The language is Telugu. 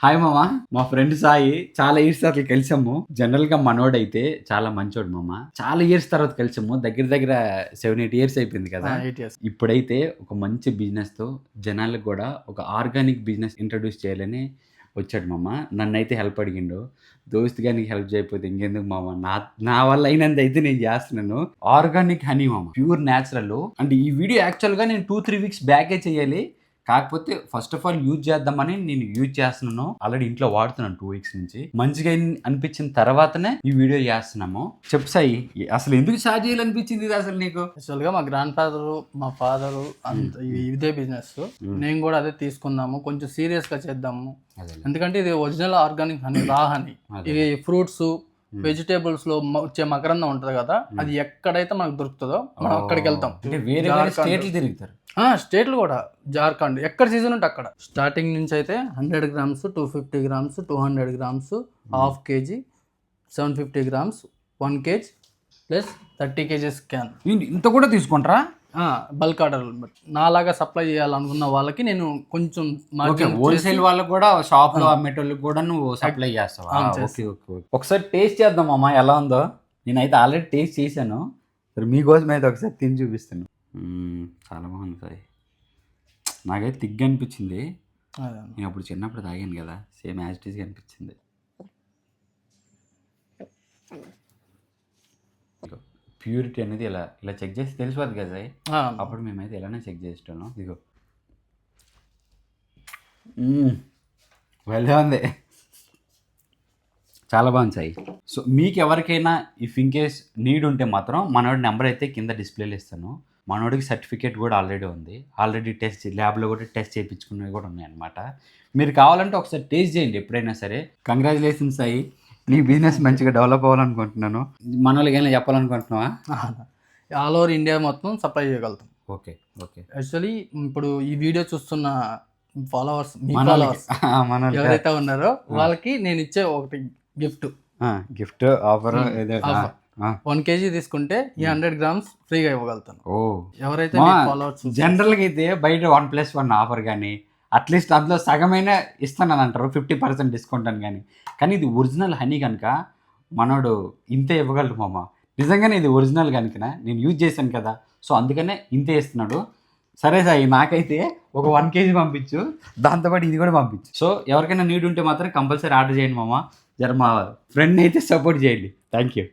హాయ్ మామ, మా ఫ్రెండ్ సాయి చాలా ఇయర్స్ తర్వాత కలిసాము. జనరల్ గా మనోడైతే చాలా మంచోడు మామ. చాలా ఇయర్స్ తర్వాత కలిసాము. దగ్గర దగ్గర 7-8 ఇయర్స్ అయిపోయింది కదా. 8 years. ఇప్పుడైతే ఒక మంచి బిజినెస్ తో జనాలకు కూడా ఒక ఆర్గానిక్ బిజినెస్ ఇంట్రడ్యూస్ చేయాలని వచ్చాడు మామ. నన్నైతే హెల్ప్ అడిగిండు. దోస్త్ గా నీకు హెల్ప్ చేయకపోతే ఇంకెందుకు మామ, నా వల్ల అయినంత అయితే నేను చేస్తున్నాను. ఆర్గానిక్ హనీ మామ, ప్యూర్ న్యాచురల్. అంటే ఈ వీడియో యాక్చువల్ గా నేను 2-3 వీక్స్ బ్యాకే చేయాలి. కాకపోతే ఫస్ట్ ఆఫ్ ఆల్ యూజ్ చేద్దామని నేను యూజ్ చేస్తున్నాను. ఆల్రెడీ ఇంట్లో వాడుతున్నాను 2 వీక్స్ నుంచి. మంచిగా అనిపించిన తర్వాతనే ఈ వీడియో చేస్తున్నాము. చెప్పు సాయి, అసలు ఎందుకు స్టార్ట్ చేయాలనిపించింది ఇది అసలు నీకు? యాక్చువల్ గా మా గ్రాండ్ ఫాదర్, మా ఫాదర్ అంత ఇదే బిజినెస్. నేను కూడా అదే తీసుకుందాము, కొంచెం సీరియస్ గా చేద్దాము. ఎందుకంటే ఇది ఒరిజినల్ ఆర్గానిక్ హనీ, రా హనీ. ఇది ఫ్రూట్స్, వెజిటేబుల్స్ లో వచ్చే మకరందం ఉంటది కదా, అది ఎక్కడైతే మనకు దొరుకుతుందో మనం అక్కడికి వెళ్తాం. వేరే స్టేట్లు తిరుగుతారు. స్టేట్లు కూడా, జార్ఖండ్ ఎక్కడ సీజన్ ఉంటే అక్కడ. స్టార్టింగ్ నుంచి అయితే 100 grams, 250 grams, 200 grams, ½ kg, 750 grams, 1 kg plus 30 kgs can. ఇంత కూడా తీసుకుంటారా? Bulk order. నాలాగా సప్లై చేయాలనుకున్న వాళ్ళకి నేను కొంచెం హోల్సేల్ వాళ్ళకి కూడా, షాప్ లో అమ్మేటోళ్ళకి కూడా నువ్వు సప్లై చేస్తావా? Okay okay. ఒకసారి టేస్ట్ చేద్దాం అమ్మా ఎలా ఉందో. నేనైతే ఆల్రెడీ టేస్ట్ చేశాను. మీకోసం అయితే ఒకసారి తిని చూపిస్తాను. చాలా బాగుంది సార్. నాకైతే తిగ్గా అనిపించింది. నేను అప్పుడు చిన్నప్పుడు తాగాను కదా, సేమ్ యాజ్ ఇట్ ఈస్గా అనిపించింది. ప్యూరిటీ అనేది ఇలా ఇలా చెక్ చేసి తెలిసిపోద్ది కదా సార్. అప్పుడు మేమైతే ఇలానే చెక్ చేసేటాను. ఇదిగో వెళ్ళే ఉంది, చాలా బాగుంది సాయి. సో మీకు ఎవరికైనా ఇఫ్ ఇన్ కేస్ నీడ్ ఉంటే మాత్రం మనోడి నెంబర్ అయితే కింద డిస్ప్లేలో ఇస్తాను. మనోడికి సర్టిఫికేట్ కూడా ఆల్రెడీ ఉంది. ఆల్రెడీ టెస్ట్ ల్యాబ్లో కూడా టెస్ట్ చేయించుకున్నవి కూడా ఉన్నాయన్నమాట. మీరు కావాలంటే ఒకసారి టేస్ట్ చేయండి ఎప్పుడైనా సరే. కంగ్రాచులేషన్స్ సాయి, నీ బిజినెస్ మంచిగా డెవలప్ అవ్వాలనుకుంటున్నాను. మన వాళ్ళకి ఏమైనా చెప్పాలనుకుంటున్నావా? ఆల్ ఓవర్ ఇండియా మొత్తం సప్లై చేయగలుగుతాం. Okay okay. యాక్చువల్లీ ఇప్పుడు ఈ వీడియో చూస్తున్న ఫాలోవర్స్, ఎవరైతే ఉన్నారో వాళ్ళకి నేను ఇచ్చే ఒకటి గిఫ్ట్ ఆఫర్ 1 kg తీసుకుంటే ఈ 100 grams ఫ్రీగా ఇవ్వగలుగుతాను. ఎవరైతే ఫాలోవర్స్. జనరల్గా అయితే బయట 1+1 ఆఫర్ కానీ అట్లీస్ట్ అందులో సగమైనా ఇస్తానని అంటారు, 50% డిస్కౌంట్ అని. కానీ ఇది ఒరిజినల్ హనీ కనుక మనోడు ఇంతే ఇవ్వగలరు మామ. నిజంగానే ఇది ఒరిజినల్ కనుక నేను యూజ్ చేశాను కదా, సో అందుకనే ఇంతే ఇస్తున్నాడు. సరే సాయి, నాకైతే ఒక 1 kg పంపించు, దాంతోపాటు ఇది కూడా పంపించు. సో ఎవరికైనా నీడ్ ఉంటే మాత్రం కంపల్సరీ ఆర్డర్ చేయండి మామ. జర మా ఫ్రెండ్ అయితే సపోర్ట్ చేయండి. Thank you.